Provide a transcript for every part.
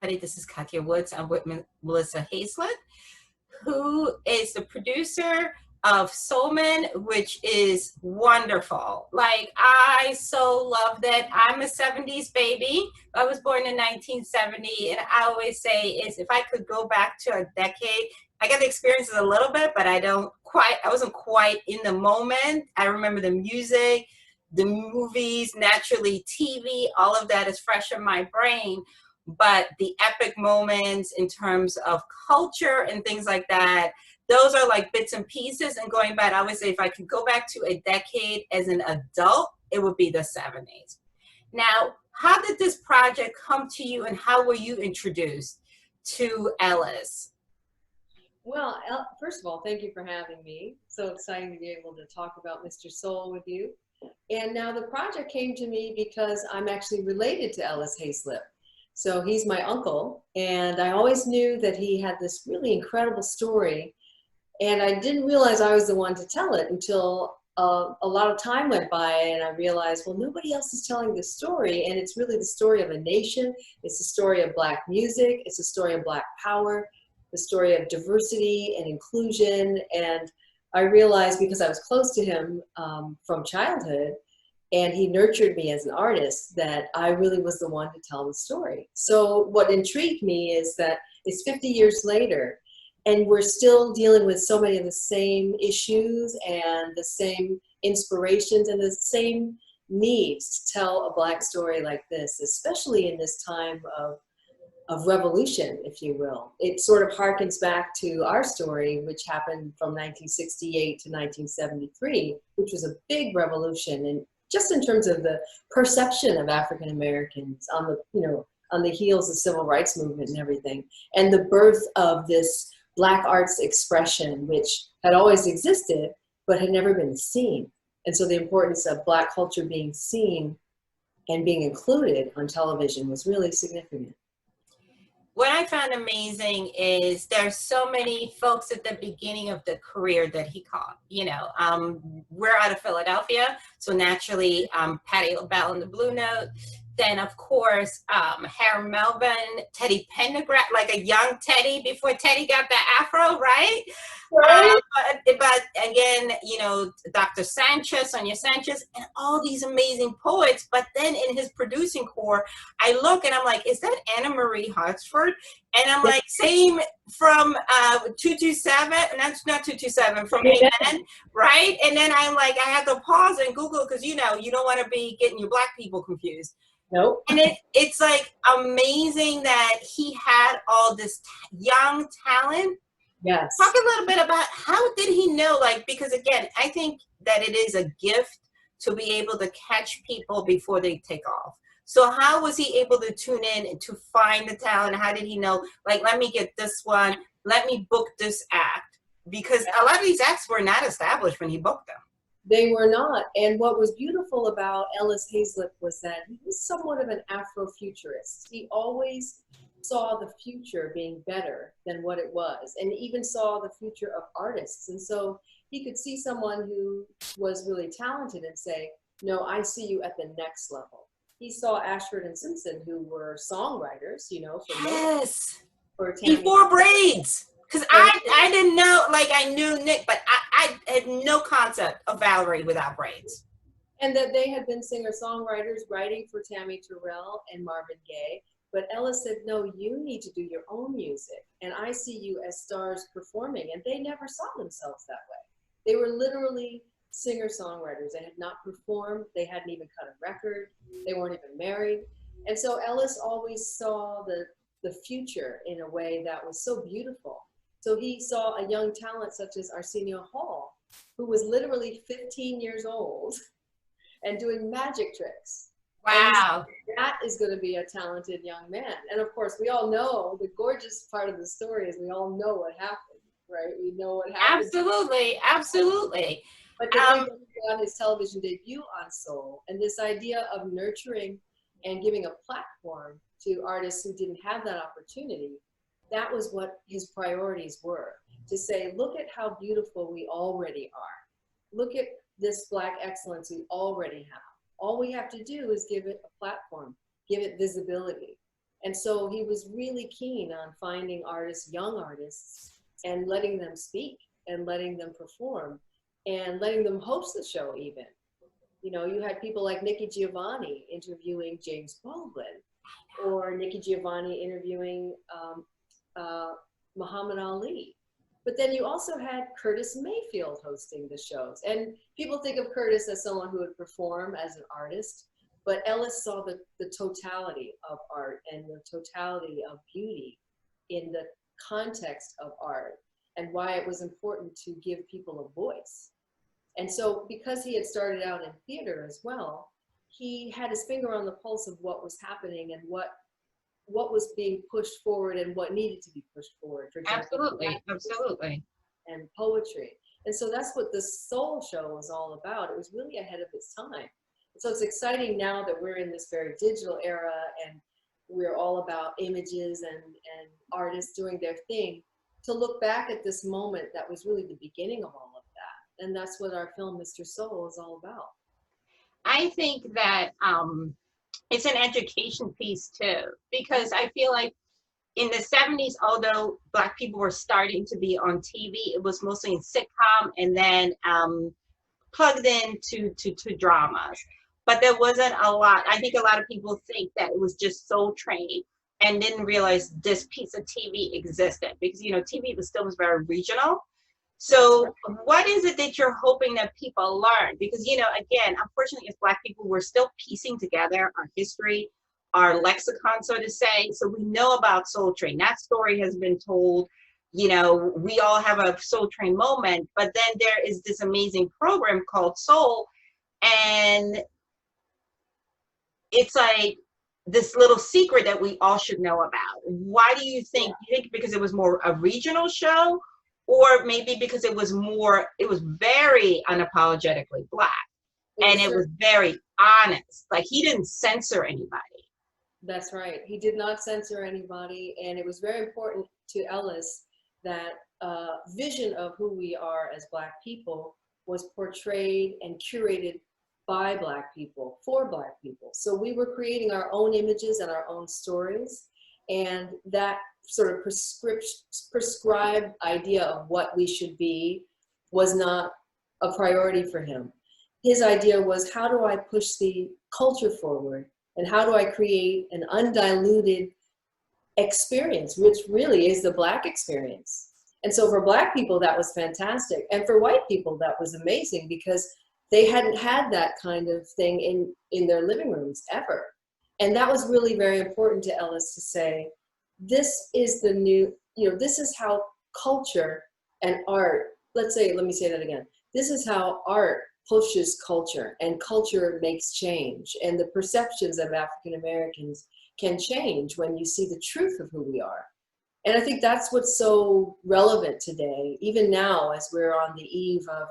This is Katya Woods. I'm with Melissa Haizlip, who is the producer of Soulman, which is wonderful. Like, I so love that. I'm a 70s baby. I was born in 1970, and I always say is if I could go back to a decade, I got the experiences a little bit, but I wasn't quite in the moment. I remember the music, the movies, naturally TV, all of that is fresh in my brain. But the epic moments in terms of culture and things like that, those are like bits and pieces. And going back, I always say if I could go back to a decade as an adult, it would be the 70s. Now, how did this project come to you, and how were you introduced to Ellis? Well, first of all, thank you for having me. So exciting to be able to talk about Mr. Soul with you. And now the project came to me because I'm actually related to Ellis Haizlip. So he's my uncle, and I always knew that he had this really incredible story, and I didn't realize I was the one to tell it until a lot of time went by, and I realized, well, nobody else is telling this story, and it's really the story of a nation. It's the story of Black music. It's the story of Black power, the story of diversity and inclusion. And I realized, because I was close to him from childhood, and he nurtured me as an artist, that I really was the one to tell the story. So what intrigued me is that it's 50 years later, and we're still dealing with so many of the same issues and the same inspirations and the same needs to tell a Black story like this, especially in this time of revolution, if you will. It sort of harkens back to our story, which happened from 1968 to 1973, which was a big revolution, and just in terms of the perception of African Americans on the, on the heels of civil rights movement and everything, and the birth of this Black arts expression, which had always existed, but had never been seen. And so the importance of Black culture being seen and being included on television was really significant. What I found amazing is there's so many folks at the beginning of the career that he caught. We're out of Philadelphia, so naturally Patti LaBelle and the Blue Note. Then, of course, Harry Melvin, Teddy Pendergrass, like a young Teddy before Teddy got the afro, right? Right. But again, Dr. Sanchez, Sonia Sanchez, and all these amazing poets. But then in his producing core, I look and I'm like, is that Anna Marie Hartsford? And I'm like, same from 227, that's not 227, from Amen, right? And then I'm like, I had to pause and Google, because you don't want to be getting your Black people confused. Nope. And it's like amazing that he had all this young talent. Yes. Talk a little bit about how did he know, because again, I think that it is a gift to be able to catch people before they take off. So how was he able to tune in and to find the talent? How did he know, let me get this one, let me book this act? Because a lot of these acts were not established when he booked them. They were not. And what was beautiful about Ellis Haizlip was that he was somewhat of an Afrofuturist. He always saw the future being better than what it was, and even saw the future of artists. And so he could see someone who was really talented and say, no, I see you at the next level. He saw Ashford and Simpson, who were songwriters, for before Braids. Because I didn't know, I knew Nick, but I had no concept of Valerie without braids. And that they had been singer-songwriters writing for Tammy Terrell and Marvin Gaye. But Ellis said, no, you need to do your own music. And I see you as stars performing. And they never saw themselves that way. They were literally singer-songwriters. They had not performed. They hadn't even cut a record. They weren't even married. And so Ellis always saw the future in a way that was so beautiful. So he saw a young talent such as Arsenio Hall, who was literally 15 years old and doing magic tricks. Wow. That is going to be a talented young man. And of course, we all know the gorgeous part of the story is we all know what happened, right? We know what happened. Absolutely, absolutely. But to think on his television debut on Soul, and this idea of nurturing and giving a platform to artists who didn't have that opportunity, that was what his priorities were. To say, look at how beautiful we already are. Look at this Black excellence we already have. All we have to do is give it a platform, give it visibility. And so he was really keen on finding artists, young artists, and letting them speak and letting them perform and letting them host the show even. You know, you had people like Nikki Giovanni interviewing James Baldwin, or Nikki Giovanni interviewing Muhammad Ali. But then you also had Curtis Mayfield hosting the shows. And people think of Curtis as someone who would perform as an artist, but Ellis saw the totality of art and the totality of beauty in the context of art and why it was important to give people a voice. And so because he had started out in theater as well, he had his finger on the pulse of what was happening and what was being pushed forward and what needed to be pushed forward. For example, absolutely. And poetry. And so that's what the Soul Show was all about. It was really ahead of its time. So it's exciting now that we're in this very digital era and we're all about images and artists doing their thing, to look back at this moment that was really the beginning of all of that. And that's what our film, Mr. Soul, is all about. I think that it's an education piece too, because I feel like in the 70s, although Black people were starting to be on TV, it was mostly in sitcom and then plugged into to dramas. But there wasn't a lot. I think a lot of people think that it was just Soul Train and didn't realize this piece of TV existed, because, you know, TV was still very regional. So what is it that you're hoping that people learn? Because, you know, again, unfortunately, as Black people, we're still piecing together our history, our lexicon, so to say. So we know about Soul Train. That story has been told. You know, we all have a Soul Train moment, but then there is this amazing program called Soul, and it's like this little secret that we all should know about. Why do you think? You think because it was more a regional show, or maybe because it was very unapologetically Black, and it was very honest. Like, he didn't censor anybody. That's right. He did not censor anybody, and it was very important to Ellis that vision of who we are as Black people was portrayed and curated by Black people, for Black people. So we were creating our own images and our own stories, and that sort of prescribed idea of what we should be was not a priority for him. His idea was, how do I push the culture forward, and how do I create an undiluted experience, which really is the Black experience. And so for Black people, that was fantastic. And for white people, that was amazing, because they hadn't had that kind of thing in their living rooms ever. And that was really very important to Ellis, to say, this is the new, you know, this is how culture and art, let me say that again. This is how art pushes culture, and culture makes change. And the perceptions of African Americans can change when you see the truth of who we are. And I think that's what's so relevant today, even now, as we're on the eve of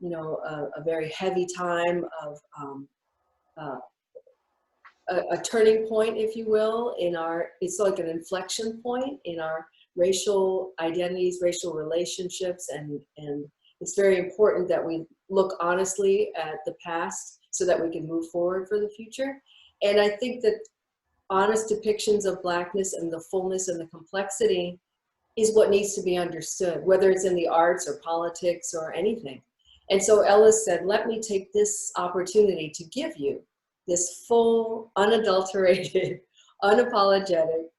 a very heavy time of a turning point, if you will, it's like an inflection point in our racial identities, racial relationships, and it's very important that we look honestly at the past so that we can move forward for the future. And I think that honest depictions of Blackness and the fullness and the complexity is what needs to be understood, whether it's in the arts or politics or anything. And so Ellis said, let me take this opportunity to give you this full, unadulterated, unapologetic,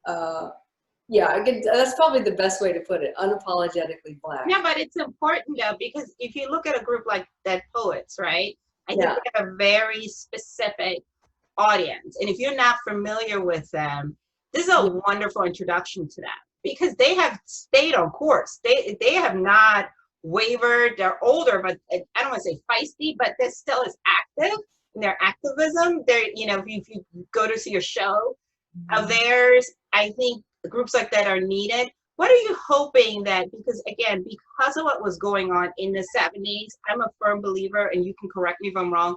that's probably the best way to put it, unapologetically Black. Yeah, but it's important though, because if you look at a group like Dead Poets, right? I think they have a very specific audience. And if you're not familiar with them, this is a wonderful introduction to them, because they have stayed on course. They have not wavered. They're older, but I don't want to say feisty, but they're still as active in their activism. They're, you know, if you go to see a show of theirs, I think groups like that are needed. What are you hoping that, because again, because of what was going on in the 70s, I'm a firm believer, and you can correct me if I'm wrong,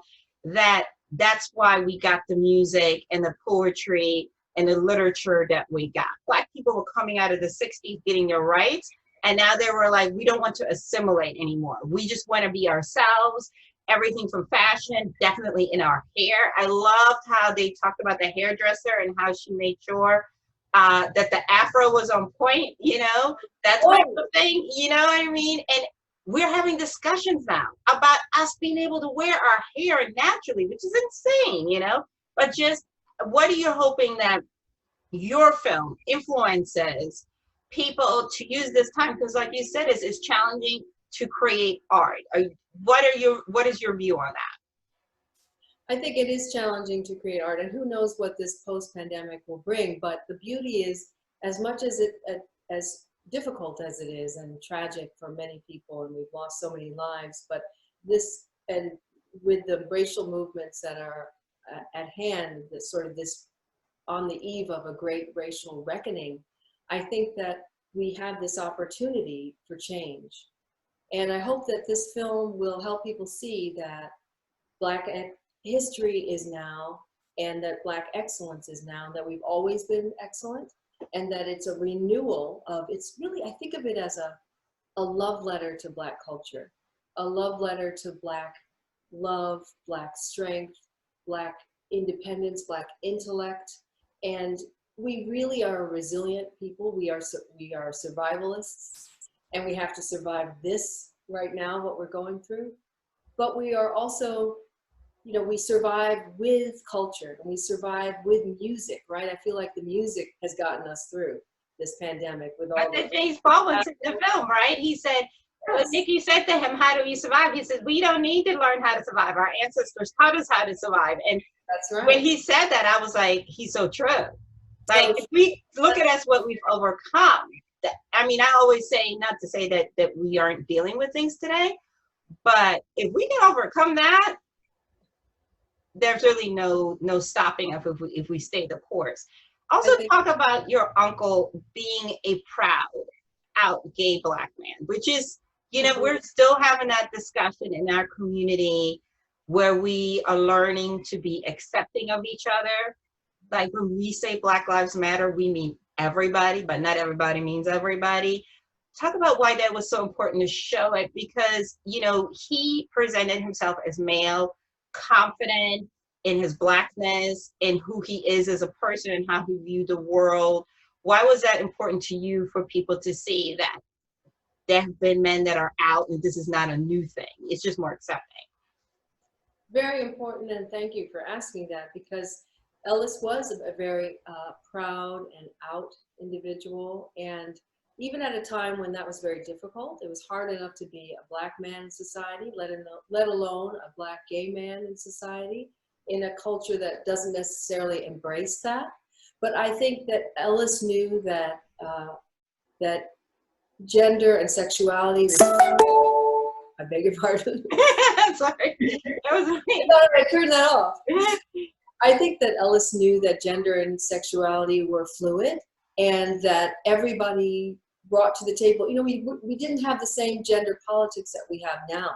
that's why we got the music and the poetry and the literature that we got. Black people were coming out of the 60s getting their rights, and now they were like, we don't want to assimilate anymore. We just want to be ourselves, everything from fashion, definitely in our hair. I loved how they talked about the hairdresser and how she made sure that the afro was on point, you know, that's my thing, you know what I mean? And we're having discussions now about us being able to wear our hair naturally, which is insane, you know? But just what are you hoping that your film influences people to use this time? Because like you said, it's challenging to create art. What is your view on that? I think it is challenging to create art, and who knows what this post-pandemic will bring. But the beauty is, as much as as difficult as it is and tragic for many people, and we've lost so many lives, but this, and with the racial movements that are at hand, that sort of this on the eve of a great racial reckoning, I think that we have this opportunity for change. And I hope that this film will help people see that Black history is now, and that Black excellence is now, that we've always been excellent, and that it's a renewal of, it's really, I think of it as a love letter to Black culture, a love letter to Black love, Black strength, Black independence, Black intellect. And we really are a resilient people. We are survivalists, and we have to survive this right now, what we're going through. But we are also, you know, we survive with culture, and we survive with music, right? I feel like the music has gotten us through this pandemic with all the James Baldwin in the film, right? He said, yes. Nikki said to him, "How do we survive?" He said, "We don't need to learn how to survive. Our ancestors taught us how to survive." And that's right. When he said that, I was like, he's so true. Like, if we look at us, what we've overcome. I mean, I always say, not to say that we aren't dealing with things today, but if we can overcome that, there's really no stopping us if we stay the course. Also talk about your uncle being a proud out gay Black man, which is, you know, we're still having that discussion in our community where we are learning to be accepting of each other. Like when we say Black Lives Matter, we mean everybody, but not everybody means everybody. Talk about why that was so important to show it, because, you know, he presented himself as male, confident in his Blackness, in who he is as a person and how he viewed the world. Why was that important to you for people to see that there have been men that are out and this is not a new thing? It's just more accepting. Very important, and thank you for asking that, because Ellis was a very proud and out individual, and even at a time when that was very difficult, it was hard enough to be a Black man in society, let alone a Black gay man in society, in a culture that doesn't necessarily embrace that. But I think that Ellis knew that that gender and sexuality. I beg your pardon. Sorry, that was me. I thought I turned that off. I think that Ellis knew that gender and sexuality were fluid, and that everybody brought to the table, you know, we didn't have the same gender politics that we have now.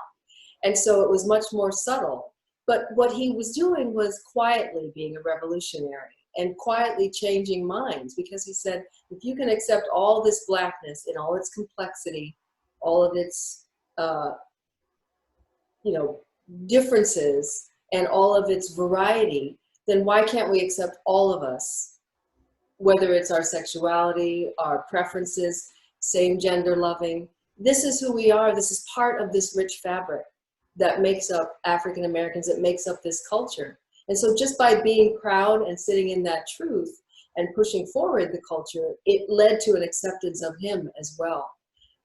And so it was much more subtle. But what he was doing was quietly being a revolutionary and quietly changing minds, because he said, if you can accept all this Blackness in all its complexity, all of its, you know, differences and all of its variety, then why can't we accept all of us, whether it's our sexuality, our preferences, same gender loving. This is who we are. This is part of this rich fabric that makes up African Americans, that makes up this culture. And so just by being proud and sitting in that truth and pushing forward the culture, it led to an acceptance of him as well.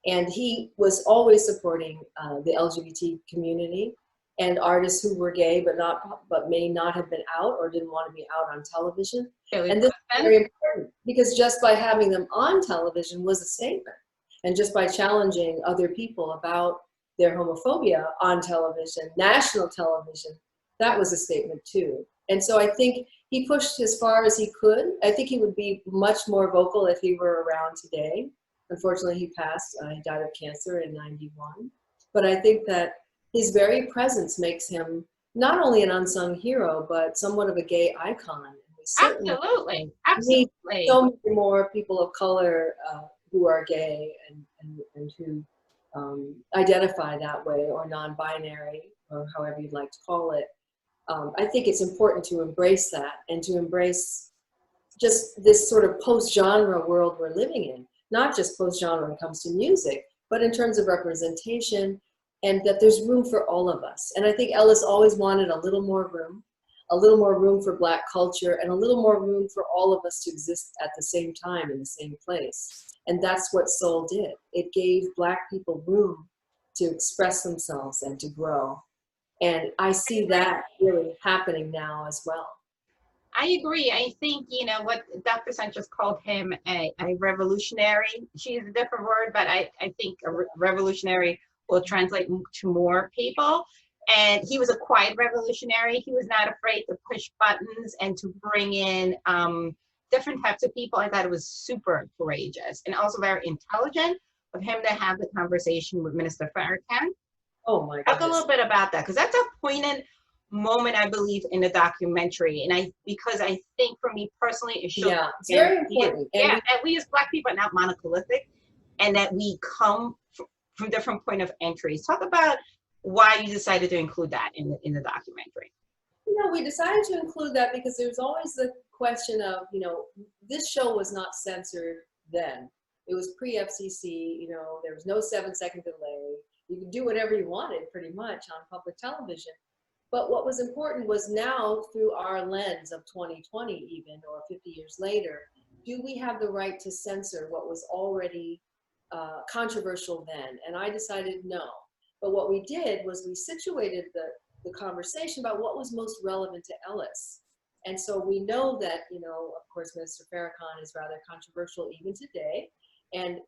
And he was always supporting the LGBT community and artists who were gay but may not have been out or didn't want to be out on television. And this is very important, because just by having them on television was a statement. And just by challenging other people about their homophobia on television, national television, that was a statement too. And so I think he pushed as far as he could. I think he would be much more vocal if he were around today. Unfortunately, he passed. He died of cancer in '91. But I think that his very presence makes him not only an unsung hero, but somewhat of a gay icon. Absolutely. Absolutely. Need so many more people of color who are gay and who identify that way, or non-binary, or however you'd like to call it. I think it's important to embrace that and to embrace just this sort of post-genre world we're living in, not just post-genre when it comes to music, but in terms of representation, and that there's room for all of us. And I think Ellis always wanted a little more room for Black culture, and a little more room for all of us to exist at the same time in the same place. And that's what soul did. It gave Black people room to express themselves and to grow. And I see that really happening now as well. I agree. I think, you know, what Dr. Sanchez called him a revolutionary. She used a different word, but I think a revolutionary will translate to more people. And he was a quiet revolutionary. He was not afraid to push buttons and to bring in different types of people. I thought it was super courageous and also very intelligent of him to have the conversation with Minister Farrakhan. Oh my goodness. Talk a little bit about that, because that's a poignant moment, I believe, in the documentary. And because I think for me personally, it shows it's very important. And that we as Black people are not monolithic, and that we come from different point of entries. Talk about why you decided to include that in the documentary. You know, we decided to include that because there's always the question of, you know, this show was not censored then. It was pre-FCC, you know, there was no 7-second delay. You could do whatever you wanted pretty much on public television. But what was important was now, through our lens of 2020 even, or 50 years later, do we have the right to censor what was already controversial then? And I decided no. But what we did was we situated the conversation about what was most relevant to Ellis. And so we know that, you know, of course, Minister Farrakhan is rather controversial even today, and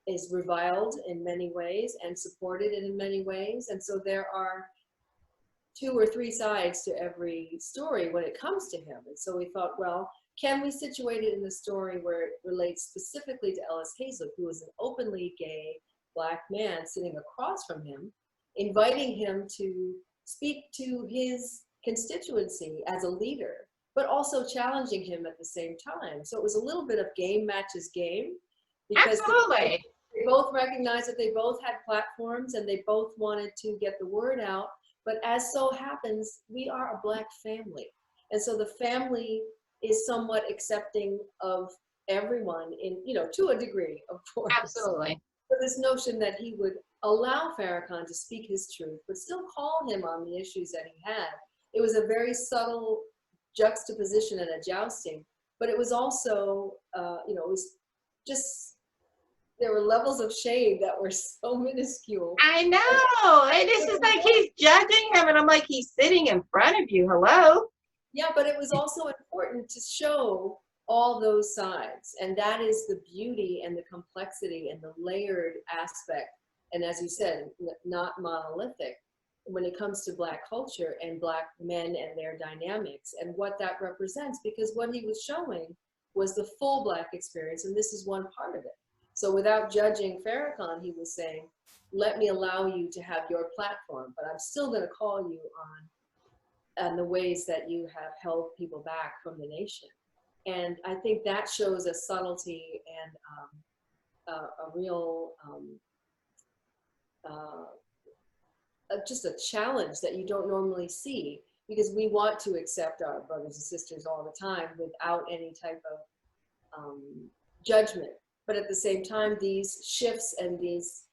is reviled in many ways and supported in many ways. And so there are 2 or 3 sides to every story when it comes to him. And so we thought, well, can we situate it in the story where it relates specifically to Ellis Haizlip, who is an openly gay Black man sitting across from him, inviting him to speak to his constituency as a leader, but also challenging him at the same time. So it was a little bit of game matches game, because Absolutely. they both recognized that they both had platforms and they both wanted to get the word out. But as so happens, we are a Black family. And so the family is somewhat accepting of everyone in, you know, to a degree, of course. Absolutely. But this notion that he would allow Farrakhan to speak his truth, but still call him on the issues that he had. It was a very subtle juxtaposition and a jousting, but it was also, you know, it was just, there were levels of shade that were so minuscule. I know. And this is like he's judging him, and I'm like, he's sitting in front of you. Hello. Yeah, but it was also important to show all those sides. And that is the beauty and the complexity and the layered aspect. And as you said, not monolithic when it comes to Black culture and Black men and their dynamics and what that represents, because what he was showing was the full Black experience. And this is one part of it. So without judging Farrakhan, he was saying, let me allow you to have your platform, but I'm still going to call you on the ways that you have held people back from the nation. And I think that shows a subtlety and a real, just a challenge that you don't normally see, because we want to accept our brothers and sisters all the time without any type of judgment. But at the same time, these shifts and these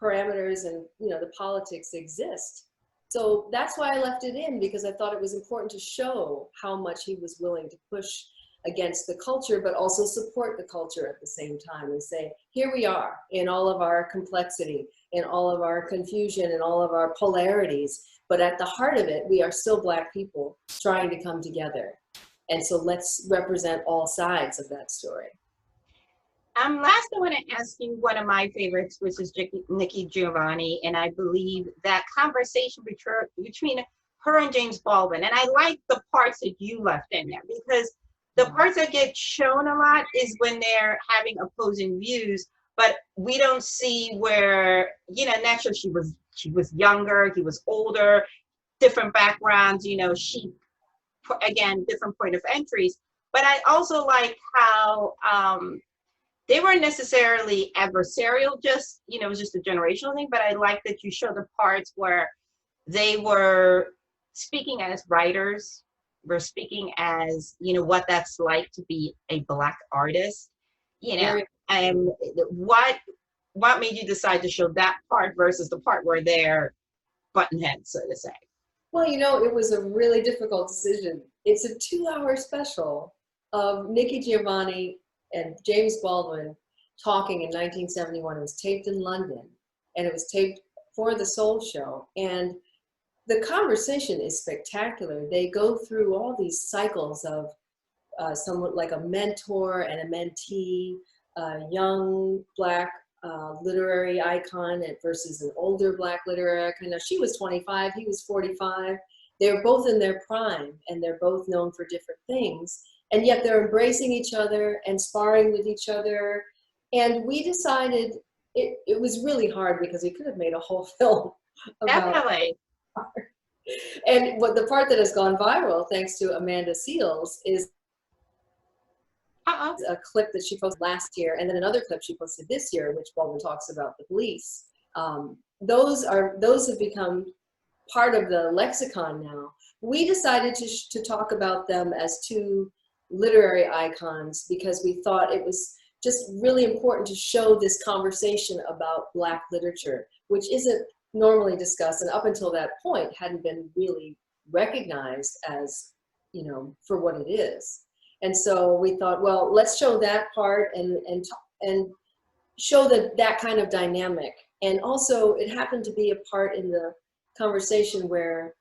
parameters and, you know, the politics exist. So that's why I left it in, because I thought it was important to show how much he was willing to push against the culture, but also support the culture at the same time and say, here we are in all of our complexity, in all of our confusion, and all of our polarities. But at the heart of it, we are still Black people trying to come together. And so let's represent all sides of that story. Last, I want to ask you one of my favorites, which is Nikki Giovanni, and I believe that conversation between her and James Baldwin, and I like the parts that you left in there, because the parts that get shown a lot is when they're having opposing views, but we don't see where, you know, naturally she was younger, he was older, different backgrounds, you know, she, again, different point of entries. But I also like how they weren't necessarily adversarial, just, you know, it was just a generational thing, but I like that you show the parts where they were speaking as writers, were speaking as, you know, what that's like to be a Black artist, you know. Very. And what made you decide to show that part versus the part where they're button heads, so to say? Well, you know, it was a really difficult decision. It's a 2-hour special of Nikki Giovanni and James Baldwin talking in 1971. It was taped in London, and it was taped for the Soul Show. And the conversation is spectacular. They go through all these cycles of somewhat like a mentor and a mentee, a young Black literary icon versus an older Black literary icon. Now, she was 25, he was 45. They were both in their prime, and they're both known for different things. And yet they're embracing each other and sparring with each other. And we decided it was really hard because we could have made a whole film about. Definitely. And what the part that has gone viral, thanks to Amanda Seales, is a clip that she posted last year, and then another clip she posted this year, in which Baldwin talks about the police. Those have become part of the lexicon now. We decided to talk about them as two literary icons because we thought it was just really important to show this conversation about Black literature, which isn't normally discussed, and up until that point hadn't been really recognized as, you know, for what it is. And so we thought, well, let's show that part and show that kind of dynamic. And also, it happened to be a part in the conversation where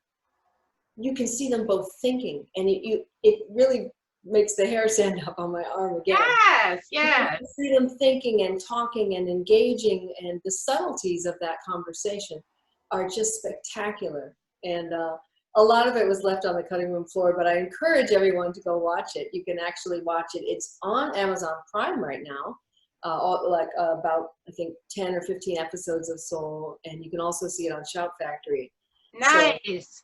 you can see them both thinking, and it really makes the hair stand up on my arm again. Yes, yes. You see them thinking and talking and engaging, and the subtleties of that conversation are just spectacular. And a lot of it was left on the cutting room floor, but I encourage everyone to go watch it. You can actually watch it. It's on Amazon Prime right now, about, I think, 10 or 15 episodes of Soul, and you can also see it on Shout Factory. Nice.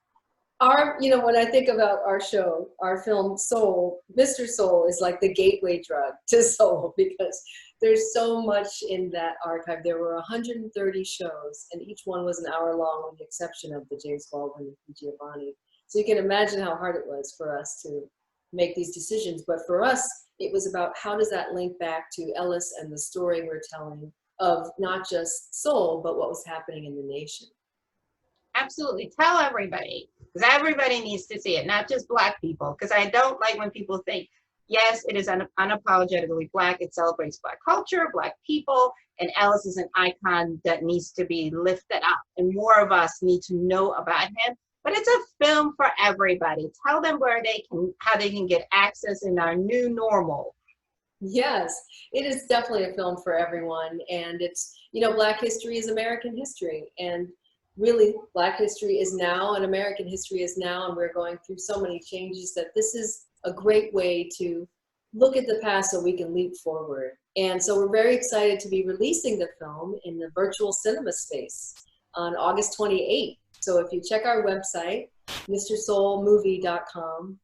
So when I think about our show, our film Soul, Mr. Soul is like the gateway drug to Soul because there's so much in that archive. There were 130 shows, and each one was an hour long, with the exception of the James Baldwin and Giovanni. So you can imagine how hard it was for us to make these decisions. But for us, it was about how does that link back to Ellis and the story we're telling of not just Soul, but what was happening in the nation. Absolutely. Tell everybody, because everybody needs to see it, not just Black people, because I don't like when people think, yes, it is unapologetically Black. It celebrates Black culture, Black people, and Ellis is an icon that needs to be lifted up, and more of us need to know about him. But it's a film for everybody. Tell them how they can get access in our new normal. Yes, it is definitely a film for everyone, and it's, Black history is American history, and really Black history is now and American history is now, and we're going through so many changes that this is a great way to look at the past so we can leap forward. And so we're very excited to be releasing the film in the virtual cinema space on August 28th. So if you check our website, mrsoulmovie.com,